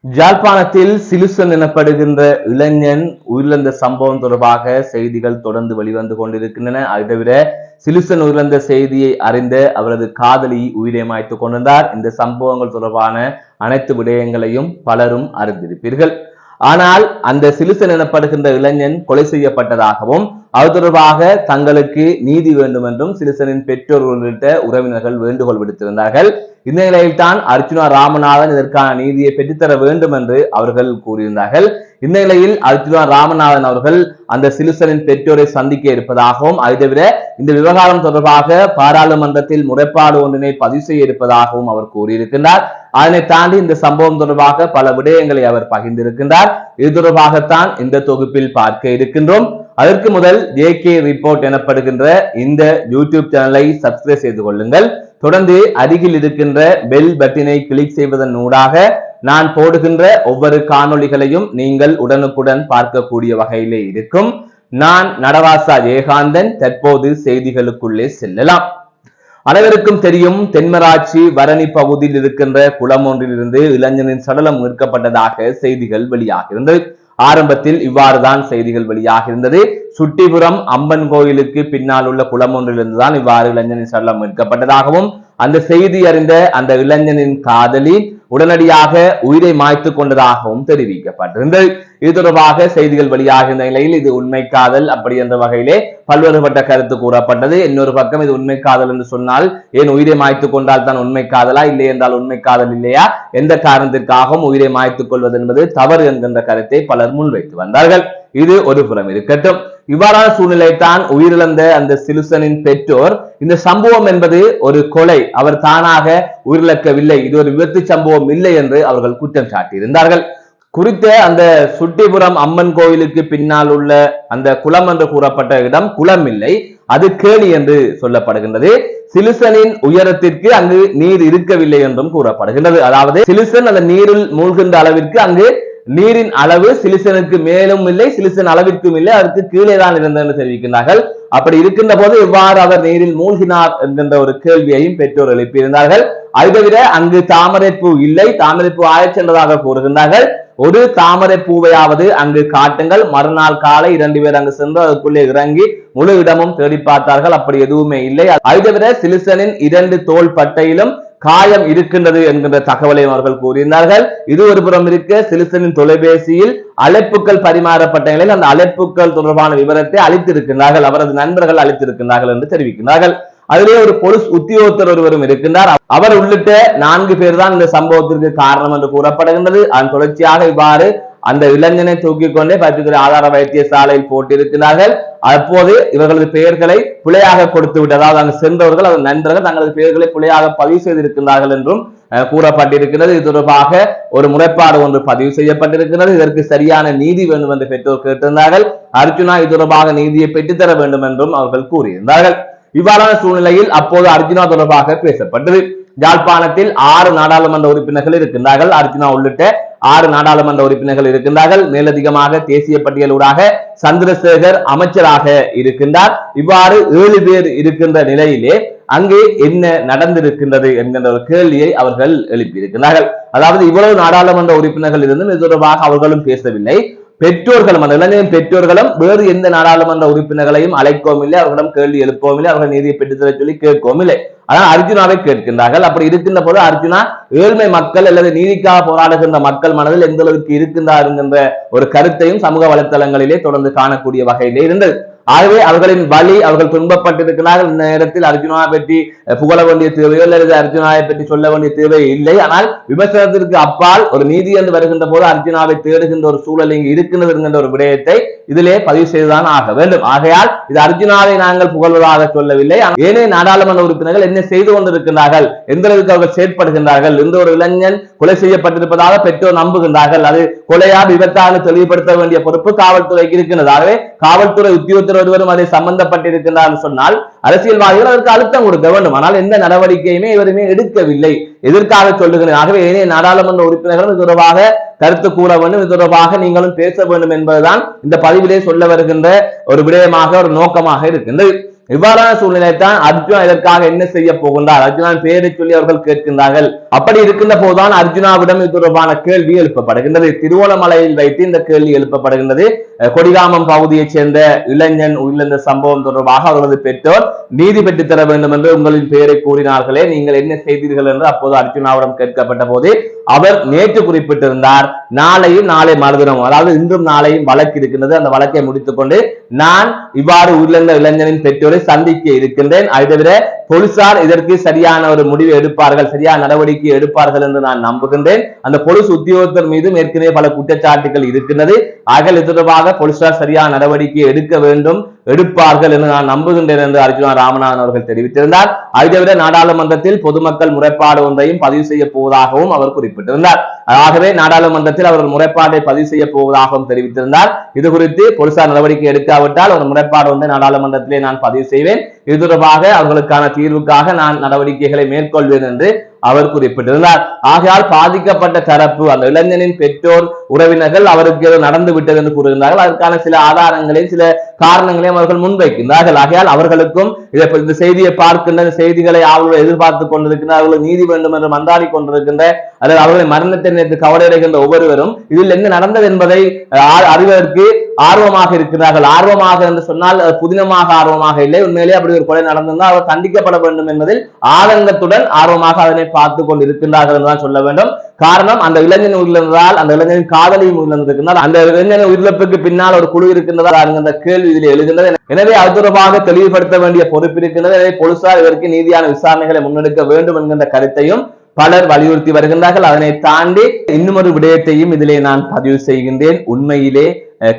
ஜாழ்ப்பாணத்தில் சிலுசன் எனப்படுகின்ற இளைஞன் உயிரிழந்த சம்பவம் தொடர்பாக செய்திகள் தொடர்ந்து வெளிவந்து கொண்டிருக்கின்றன. அதை தவிர சிலுசன் உயிரிழந்த செய்தியை அறிந்த அவரது காதலி உயிரை மாய்த்துக் கொண்டிருந்தார். இந்த சம்பவங்கள் தொடர்பான அனைத்து விடயங்களையும் பலரும் அறிந்திருப்பீர்கள். ஆனால் அந்த சிலுசன் எனப்படுகின்ற இளைஞன் கொலை செய்யப்பட்டதாகவும் அது தொடர்பாக தங்களுக்கு நீதி வேண்டும் என்றும் சிலுசனின் பெற்றோர் உள்ளிட்ட உறவினர்கள் வேண்டுகோள் விடுத்திருந்தார்கள். இந்த நிலையில் தான் அர்ச்சுனா ராமநாதன் இதற்கான நீதியை பெற்றுத்தர வேண்டும் என்று அவர்கள் கூறியிருந்தார்கள். இந்த நிலையில் அர்ச்சுனா ராமநாதன் அவர்கள் அந்த சிலுசனின் பெற்றோரை சந்திக்க இருப்பதாகவும் அதை தவிர இந்த விவகாரம் தொடர்பாக பாராளுமன்றத்தில் முறைப்பாடு ஒன்றினை பதிவு செய்ய இருப்பதாகவும் அவர் கூறியிருக்கின்றார். அதனை தாண்டி இந்த சம்பவம் தொடர்பாக பல விடயங்களை அவர் பகிர்ந்திருக்கின்றார். இது தொடர்பாகத்தான் இந்த தொகுப்பில் பார்க்க இருக்கின்றோம். அதற்கு முதல் JK ரிப்போர்ட் எனப்படுகின்ற இந்த யூடியூப் சேனலை சப்ஸ்கிரைப் செய்து கொள்ளுங்கள். தொடர்ந்து அருகில் இருக்கின்ற பெல் பட்டினை கிளிக் செய்வதன் ஊடாக நான் போடுகின்ற ஒவ்வொரு காணொளிகளையும் நீங்கள் உடனுக்குடன் பார்க்கக்கூடிய வகையிலே இருக்கும். நான் நடவாசா ஜெயகாந்தன். தற்போது செய்திகளுக்குள்ளே செல்லலாம். அனைவருக்கும் தெரியும், தென்மராட்சி வரணி பகுதியில் இருக்கின்ற குளம் ஒன்றிலிருந்து இளைஞனின் சடலம் மீட்கப்பட்டதாக செய்திகள் வெளியாகியிருந்தது. ஆரம்பத்தில் இவ்வாறுதான் செய்திகள் வெளியாகியிருந்தது. சுட்டிபுரம் அம்மன் கோயிலுக்கு பின்னால் உள்ள குளம் ஒன்றிலிருந்துதான் இவ்வாறு இளைஞனின் சடலம் மீட்கப்பட்டதாகவும் அந்த செய்தி அறிந்த அந்த இளைஞனின் காதலி உடனடியாக உயிரை மாய்த்து கொண்டதாகவும் தெரிவிக்கப்பட்டிருந்தது. இது தொடர்பாக செய்திகள் வெளியாகின்ற நிலையில் இது உண்மை காதல் அப்படி என்ற வகையிலே பல்வேறுபட்ட கருத்து கூறப்பட்டது. இன்னொரு பக்கம் இது உண்மை காதல் என்று சொன்னால் ஏன் உயிரை மாய்த்து கொண்டால் தான் உண்மை காதலா, இல்லை என்றால் உண்மை காதல் இல்லையா, எந்த காரணத்திற்காகவும் உயிரை மாய்த்துக் கொள்வது என்பது தவறு என்கின்ற கருத்தை பலர் முன்வைத்து வந்தார்கள். இது ஒரு புறம் இருக்கட்டும். இவ்வாறான சூழ்நிலை தான் உயிரிழந்த அந்த சிலுசனின் பெற்றோர் இந்த சம்பவம் என்பது ஒரு கொலை, அவர் தானாக உயிரிழக்கவில்லை, இது ஒரு விபத்து சம்பவம் இல்லை என்று அவர்கள் குற்றம் சாட்டியிருந்தார்கள். குறித்த அந்த சுட்டிபுரம் அம்மன் கோயிலுக்கு பின்னால் உள்ள அந்த குளம் என்று கூறப்பட்ட இடம் குளம் இல்லை, அது கேணி என்று சொல்லப்படுகின்றது. சிலுசனின் உயரத்திற்கு அங்கு நீர் இருக்கவில்லை என்றும் கூறப்படுகின்றது. அதாவது சிலுசன் அந்த நீரில் மூழ்கின்ற அளவிற்கு அங்கு நீரின் அளவு சிலுசனுக்கு மேலும் இல்லை, சிலுசன் அளவிற்கும் இல்லை, அதற்கு கீழே தான் இருந்தது என்று தெரிவிக்கின்றார்கள். அப்படி இருக்கின்ற போது எவ்வாறு அவர் நீரில் மூழ்கினார் என்கின்ற ஒரு கேள்வியையும் பெற்றோர் எழுப்பியிருந்தார்கள். அது தவிர அங்கு தாமரைப்பூ இல்லை, தாமரைப்பூ ஆயச் சென்றதாக கூறுகின்றார்கள். ஒரு தாமரை பூவையாவது அங்கு காட்டுங்கள். மறுநாள் காலை 2 பேர் அங்கு சென்று அதற்குள்ளே இறங்கி முழு இடமும் தேடி பார்த்தார்கள், அப்படி எதுவுமே இல்லை. அது தவிர சிலுசனின் 2 தோள் பட்டையிலும் காயம் இருக்கின்றது என்கின்ற தகவலையும் அவர்கள் கூறியிருந்தார்கள். இது ஒரு புறம் இருக்க, சிலுசனின் தொலைபேசியில் அழைப்புகள் பரிமாறப்பட்ட நிலையில் அந்த அழைப்புகள் தொடர்பான விவரத்தை அளித்திருக்கின்றார்கள், அவரது நண்பர்கள் அளித்திருக்கின்றார்கள் என்று தெரிவிக்கின்றார்கள். அதிலே ஒரு போலீஸ் உத்தியோகத்தர் ஒருவரும் இருக்கின்றார். அவர் உள்ளிட்ட 4 பேர் தான் இந்த சம்பவத்திற்கு காரணம் என்று கூறப்படுகின்றது. அதன் தொடர்ச்சியாக இவ்வாறு அந்த இளைஞனை தூக்கிக் கொண்டே பருத்தித்துறை ஆதார வைத்தியசாலையில் போட்டிருக்கிறார்கள். அப்போது இவர்களது பெயர்களை பிழையாக கொடுத்து விட்டு, அதாவது அங்கு சென்றவர்கள் அதன் நண்பர்கள் தங்களது பெயர்களை பிழையாக பதிவு செய்திருக்கிறார்கள் என்றும் கூறப்பட்டிருக்கிறது. இது தொடர்பாக ஒரு முறைப்பாடு ஒன்று பதிவு செய்யப்பட்டிருக்கிறது. இதற்கு சரியான நீதி வேண்டும் என்று பெற்றோர் கேட்டிருந்தார்கள். அர்ச்சுனா இது தொடர்பாக நீதியை பெற்றுத்தர வேண்டும் என்றும் அவர்கள் கூறியிருந்தார்கள். இவ்வாறான சூழ்நிலையில் அப்போது அர்ச்சுனா தொடர்பாக பேசப்பட்டது. யாழ்ப்பாணத்தில் 6 நாடாளுமன்ற உறுப்பினர்கள் இருக்கின்றார்கள். அர்ச்சுனா உள்ளிட்ட 6 நாடாளுமன்ற உறுப்பினர்கள் இருக்கின்றார்கள். மேலதிகமாக தேசிய பட்டியலூடாக சந்திரசேகர் அமைச்சராக இருக்கின்றார். இவ்வாறு 7 பேர் இருக்கின்ற நிலையிலே அங்கே என்ன நடந்திருக்கின்றது என்கின்ற ஒரு கேள்வியை அவர்கள் எழுப்பியிருக்கிறார்கள். அதாவது இவ்வளவு நாடாளுமன்ற உறுப்பினர்கள் இருந்தும் இது தொடர்பாக அவர்களும் பேசவில்லை. பெற்றோர்களும் அந்த இளைஞரின் பெற்றோர்களும் வேறு எந்த நாடாளுமன்ற உறுப்பினர்களையும் அழைக்கவும் இல்லை, அவர்களிடம் கேள்வி எழுப்பவும் இல்லை, அவர்கள் நீதியை பெற்றுத்தர சொல்லி கேட்கவும் இல்லை. ஆனால் அர்ஜுனாவை கேட்கின்றார்கள். அப்படி இருக்கின்ற போது அர்ஜுனா ஏழ்மை மக்கள் அல்லது நீதிக்காக போராடுகின்ற மக்கள் மனதில் எந்த அளவுக்கு இருக்கின்றார் என்கின்ற ஒரு கருத்தையும் சமூக வலைத்தளங்களிலே தொடர்ந்து காணக்கூடிய வகையிலே இருந்தது. ஆகவே அவர்களின் வழி, அவர்கள் துன்பப்பட்டிருக்கிறார்கள். இந்த நேரத்தில் அர்ஜுனாவை பற்றி புகழ வேண்டிய தேவையோ அல்லது அர்ஜுனாவை பற்றி சொல்ல வேண்டிய தேவை இல்லை. ஆனால் விமர்சனத்திற்கு அப்பால் ஒரு நீதி என்று வருகின்ற போது அர்ஜுனாவை தேடுகின்ற ஒரு சூழல் இங்கு இருக்கின்றது என்கின்ற ஒரு விடயத்தை இதிலே பதிவு செய்துதான் ஆக வேண்டும். ஆகையால் இது அர்ஜுனாவை நாங்கள் புகழ்வதாக சொல்லவில்லை. ஏனைய நாடாளுமன்ற உறுப்பினர்கள் என்ன செய்து கொண்டிருக்கிறார்கள், எந்த அளவுக்கு அவர்கள் செயற்படுகின்றார்கள், எந்த ஒரு இளைஞன் கொலை செய்யப்பட்டிருப்பதாக பெற்றோர் நம்புகின்றார்கள், அது கொலையா விபத்தாக தெளிவுபடுத்த வேண்டிய பொறுப்பு காவல்துறைக்கு இருக்கின்றது. ஆகவே காவல்துறை உத்தியோகத்தர் ஒருவரும் அதை சம்பந்தப்பட்டிருக்கின்றார் சொன்னால் அரசியல்வாதிகள் அதற்கு அழுத்தம் கொடுக்க வேண்டும். ஆனால் எந்த நடவடிக்கையுமே இவருமே எடுக்கவில்லை. எதற்காக சொல்லுகிறேன்? ஆகவே ஏனைய நாடாளுமன்ற உறுப்பினர்களும் இது தொடர்பாக கருத்து கூற வேண்டும், இது தொடர்பாக நீங்களும் பேச வேண்டும் என்பதுதான் இந்த பதிவிலே சொல்ல வருகின்ற ஒரு விடயமாக, ஒரு நோக்கமாக இருக்கின்றது. இவ்வாறான சூழ்நிலை தான் அர்ஜுனா இதற்காக என்ன செய்ய போகின்றார், அர்ஜுனாவின் பெயரை சொல்லி அவர்கள் கேட்கின்றார்கள். அப்படி இருக்கின்ற போதுதான் அர்ஜுனாவிடம் இது தொடர்பான கேள்வி எழுப்பப்படுகின்றது. திருவோணமலையில் வைத்து இந்த கேள்வி எழுப்பப்படுகின்றது. கொடிகாமம் பகுதியைச் சேர்ந்த இளைஞன் உயிரிழந்த சம்பவம் தொடர்பாக அவர்களது பெற்றோர் நீதி பெற்றுத் தர வேண்டும் என்று உங்களின் பெயரை கூறினார்களே, நீங்கள் என்ன செய்தீர்கள் என்று அப்போது அர்ஜுனாவிடம் கேட்கப்பட்ட போது அவர் நேற்று குறிப்பிட்டிருந்தார், நாளையும் நாளை மறுதினம், அதாவது இன்றும் நாளையும் வழக்கு இருக்கின்றது, அந்த வழக்கை முடித்துக் கொண்டு நான் இவ்வாறு உயிரிழந்த இளைஞனின் பெற்றோரை சந்திக்க இருக்கின்றேன். அதை தவிர போலீசார் இதற்கு சரியான ஒரு முடிவை எடுப்பார்கள், சரியான நடவடிக்கை எடுப்பார்கள் என்று நான் நம்புகின்றேன். அந்த போலீஸ் உத்தியோகத்தர் மீதும் ஏற்கனவே பல குற்றச்சாட்டுகள் இருக்கின்றது. ஆகவே இது தொடர்பாக போலீசார் சரியான நடவடிக்கை எடுக்க வேண்டும், எடுப்பார்கள் என்று நான் நம்புகின்றேன் என்று அர்ஜுனா ராமநாதன் அவர்கள் தெரிவித்திருந்தார். அதை தவிர நாடாளுமன்றத்தில் பொதுமக்கள் முறைப்பாடு ஒன்றையும் பதிவு செய்ய போவதாகவும் அவர் குறிப்பிட்டிருந்தார். ஆகவே நாடாளுமன்றத்தில் அவர் முறைப்பாட்டை பதிவு செய்ய போவதாகவும் தெரிவித்திருந்தார். இது குறித்து போலீசார் நடவடிக்கை எடுக்காவிட்டால் ஒரு முறைப்பாடு ஒன்றை நாடாளுமன்றத்திலே நான் பதிவு செய்வேன், இது தொடர்பாக அவர்களுக்கான தீர்வுக்காக நான் நடவடிக்கைகளை மேற்கொள்வேன் என்று அவர் குறிப்பிட்டிருந்தார். ஆகையால் பாதிக்கப்பட்ட தரப்பு அந்த இளைஞனின் பெற்றோர் உறவினர்கள் அவருக்கு ஏதோ நடந்து விட்டது என்று கூறுகின்றார்கள். அதற்கான சில ஆதாரங்களையும் சில காரணங்களையும் அவர்கள் முன்வைக்கின்றார்கள். ஆகையால் அவர்களுக்கும் இந்த செய்தியை பார்க்கின்ற செய்திகளை அவர்கள் எதிர்பார்த்துக் கொண்டிருக்கின்ற, அவர்கள் நீதி வேண்டும் என்று மன்றாடி கொண்டிருக்கின்ற, அல்லது அவர்களை மரணத்தை நேற்று கவலையடைகின்ற ஒவ்வொருவரும் இதில் என்ன நடந்தது என்பதை அறிவதற்கு ஆர்வமாக இருக்கிறார்கள். ஆர்வமாக என்று சொன்னால் புதினமாக ஆர்வமாக இல்லை, உண்மையிலே அப்படி ஒரு கொலை நடந்திருந்தால் அவர் தண்டிக்கப்பட வேண்டும் என்பதில் ஆதங்கத்துடன் ஆர்வமாக அதனை பார்த்து கொண்டு இருக்கின்றார்கள் என்றுதான் சொல்ல வேண்டும். காரணம், அந்த இளைஞன் உயிரிழந்ததால் அந்த இளைஞனின் காதலியும் உயிரிழந்திருக்கிறார், அந்த இளைஞன் உயிரிழப்புக்கு பின்னால் ஒரு குழு இருக்கின்றதா என்கின்ற கேள்வி இதில் எழுகின்றது. எனவே அது தொடர்பாக தெளிவுபடுத்த வேண்டிய பொறுப்பு இருக்கின்றது. எனவே போலீசார் இதற்கு நீதியான விசாரணைகளை முன்னெடுக்க வேண்டும் என்கின்ற கருத்தையும் பலர் வலியுறுத்தி வருகின்றார்கள். அதனை தாண்டி இன்னும் ஒரு விடயத்தையும் இதிலே நான் பதிவு செய்கின்றேன். உண்மையிலே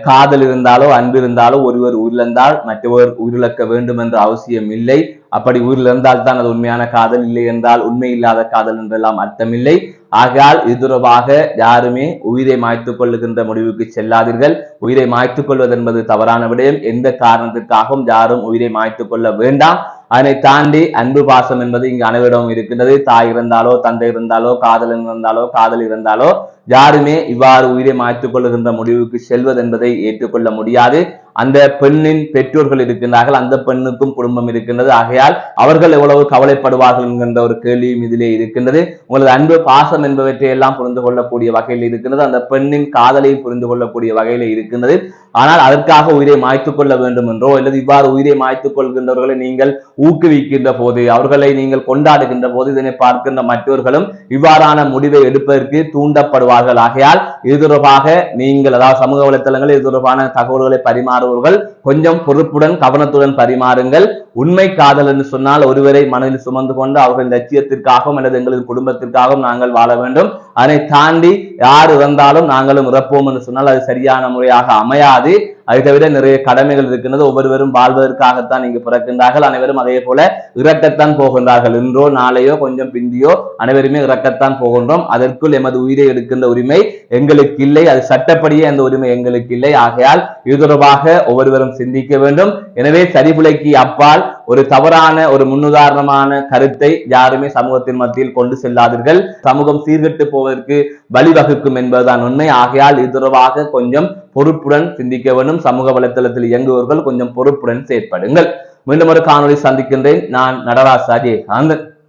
காதல் இருந்தாலோ அன்பு இருந்தாலோ ஒருவர் உயிரிழந்தால் மற்றவர் உயிரிழக்க வேண்டும் என்ற அவசியம் இல்லை. அப்படி உயிரிழந்தால் தான் அது உண்மையான காதல், இல்லை என்றால் உண்மை இல்லாத காதல் என்றெல்லாம் அர்த்தமில்லை. ஆகையால் இது தொடர்பாக யாருமே உயிரை மாய்த்துக் கொள்ளுகின்ற முடிவுக்கு செல்லாதீர்கள். உயிரை மாய்த்துக் கொள்வது என்பது தவறான விடயம். எந்த காரணத்திற்காகவும் யாரும் உயிரை மாய்த்துக் கொள்ள வேண்டாம். அதனை தாண்டி அன்பு பாசம் என்பது இங்கு அனைவரிடமும் இருக்கின்றது. தாய் இருந்தாலோ தந்தை இருந்தாலோ காதலன் இருந்தாலோ காதல் இருந்தாலோ யாருமே இவ்வாறு உயிரை மாய்த்துக் கொள்ளுகின்ற முடிவுக்கு செல்வது என்பதை ஏற்றுக்கொள்ள முடியாது. அந்த பெண்ணின் பெற்றோர்கள் இருக்கின்றார்கள், அந்த பெண்ணுக்கும் குடும்பம் இருக்கின்றது. ஆகையால் அவர்கள் எவ்வளவு கவலைப்படுவார்கள் என்கின்ற ஒரு கேள்வியும் இதிலே இருக்கின்றது. உங்களது அன்பு பாசம் என்பவற்றை எல்லாம் புரிந்து கொள்ளக்கூடிய வகையில் இருக்கின்றது, அந்த பெண்ணின் காதலையும் புரிந்து கொள்ளக்கூடிய வகையில் இருக்கின்றது. ஆனால் அதற்காக உயிரை மாய்த்துக் கொள்ள வேண்டும் என்றோ அல்லது இவ்வாறு உயிரை மாய்த்துக் கொள்கின்றவர்களை நீங்கள் ஊக்குவிக்கின்ற போது, அவர்களை நீங்கள் கொண்டாடுகின்ற போது இதனை பார்க்கின்ற மற்றவர்களும் இவ்வாறான முடிவை எடுப்பதற்கு தூண்டப்படுவார்கள். ஆகையால் இது தொடர்பாக நீங்கள், அதாவது சமூக வலைத்தளங்கள் இது தொடர்பான தகவல்களை பரிமாறுவர்கள் கொஞ்சம் பொறுப்புடன் கவனத்துடன் பரிமாறுங்கள். உண்மை காதல் என்று சொன்னால் ஒருவரை மனதில் சுமந்து கொண்டு அவர்களின் லட்சியத்திற்காகவும் அல்லது எங்களின் குடும்பத்திற்காகவும் நாங்கள் வாழ வேண்டும். அதை தாண்டி யார் இறந்தாலும் நாங்களும் இறப்போம் என்று சொன்னால் அது சரியான முறையாக அமையாது. அதை தவிர நிறைய கடமைகள் இருக்கின்றது. ஒவ்வொருவரும் வாழ்வதற்காகத்தான் இங்கு பிறக்கின்றார்கள். அனைவரும் அதே போல இறக்கத்தான் போகின்றார்கள். இன்றோ நாளையோ கொஞ்சம் பிந்தியோ அனைவருமே இறக்கத்தான் போகின்றோம். அதற்குள் எமது உயிரை எடுக்கின்ற உரிமை எங்களுக்கு இல்லை, அது சட்டப்படியே அந்த உரிமை எங்களுக்கு இல்லை. ஆகையால் இது தொடர்பாக ஒவ்வொருவரும் சிந்திக்க வேண்டும். எனவே சரிபுலைக்கு அப்பால் ஒரு தவறான ஒரு முன்னுதாரணமான கருத்தை யாருமே சமூகத்தின் மத்தியில் கொண்டு செல்லாதீர்கள். சமூகம் சீர்கெட்டு போவதற்கு வழிவகுக்கும் என்பதுதான் உண்மை. ஆகையால் இது தொடர்பாக கொஞ்சம் பொறுப்புடன் சிந்திக்க வேண்டும். சமூக வலைத்தளத்தில் இயங்குபவர்கள் கொஞ்சம் பொறுப்புடன் செயற்படுங்கள். மீண்டும் ஒரு காணொளி சந்திக்கின்றேன். நான் நடராஜ் அஜயகாந்தன்.